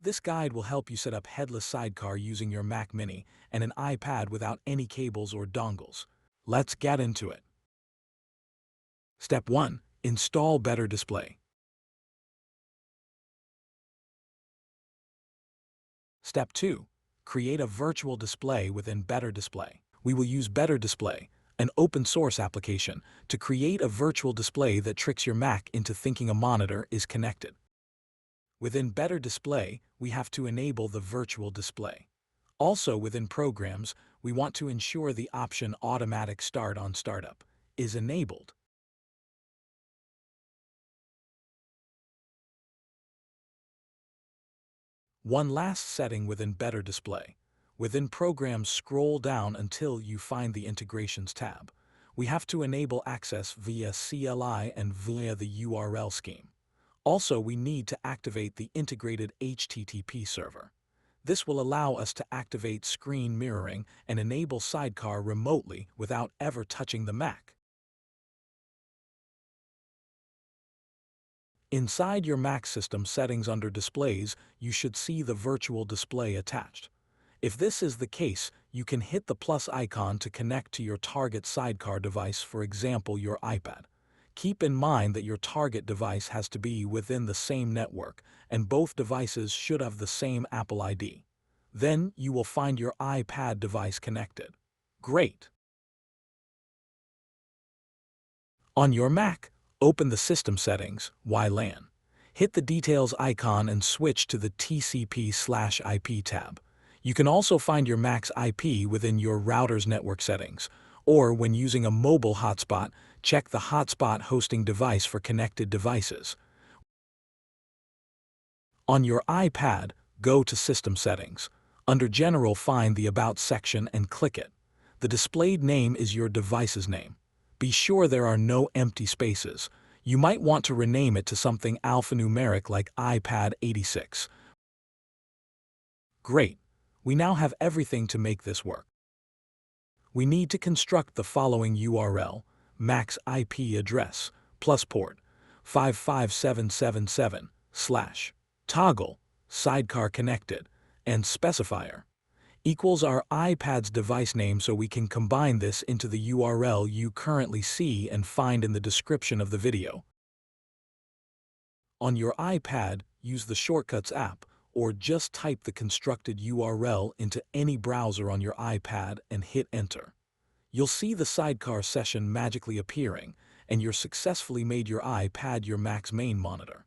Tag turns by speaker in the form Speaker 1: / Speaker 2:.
Speaker 1: This guide will help you set up headless sidecar using your Mac Mini and an iPad without any cables or dongles. Let's get into it. Step 1. Install BetterDisplay. Step 2. Create a virtual display within BetterDisplay. We will use BetterDisplay, an open-source application, to create a virtual display that tricks your Mac into thinking a monitor is connected. Within BetterDisplay, we have to enable the virtual display. Also within Programs, we want to ensure the option Automatic Start on Startup is enabled. One last setting within BetterDisplay. Within Programs, scroll down until you find the Integrations tab. We have to enable access via CLI and via the URL scheme. Also, we need to activate the integrated HTTP server. This will allow us to activate screen mirroring and enable Sidecar remotely without ever touching the Mac. Inside your Mac system settings under Displays, you should see the virtual display attached. If this is the case, you can hit the plus icon to connect to your target Sidecar device, for example your iPad. Keep in mind that your target device has to be within the same network, and both devices should have the same Apple ID. Then you will find your iPad device connected. Great! On your Mac, open the System Settings, WLAN. Hit the Details icon and switch to the TCP/IP tab. You can also find your Mac's IP within your router's network settings, or when using a mobile hotspot, check the hotspot hosting device for connected devices. On your iPad, go to System Settings. Under General, find the About section and click it. The displayed name is your device's name. Be sure there are no empty spaces. You might want to rename it to something alphanumeric like iPad 86. Great! We now have everything to make this work. We need to construct the following URL, Mac's IP address, plus port 55777 / toggle, sidecar connected, and specifier equals our iPad's device name, so we can combine this into the URL you currently see and find in the description of the video. On your iPad, use the Shortcuts app, or just type the constructed URL into any browser on your iPad and hit Enter. You'll see the Sidecar session magically appearing, and you're successfully made your iPad your Mac's main monitor.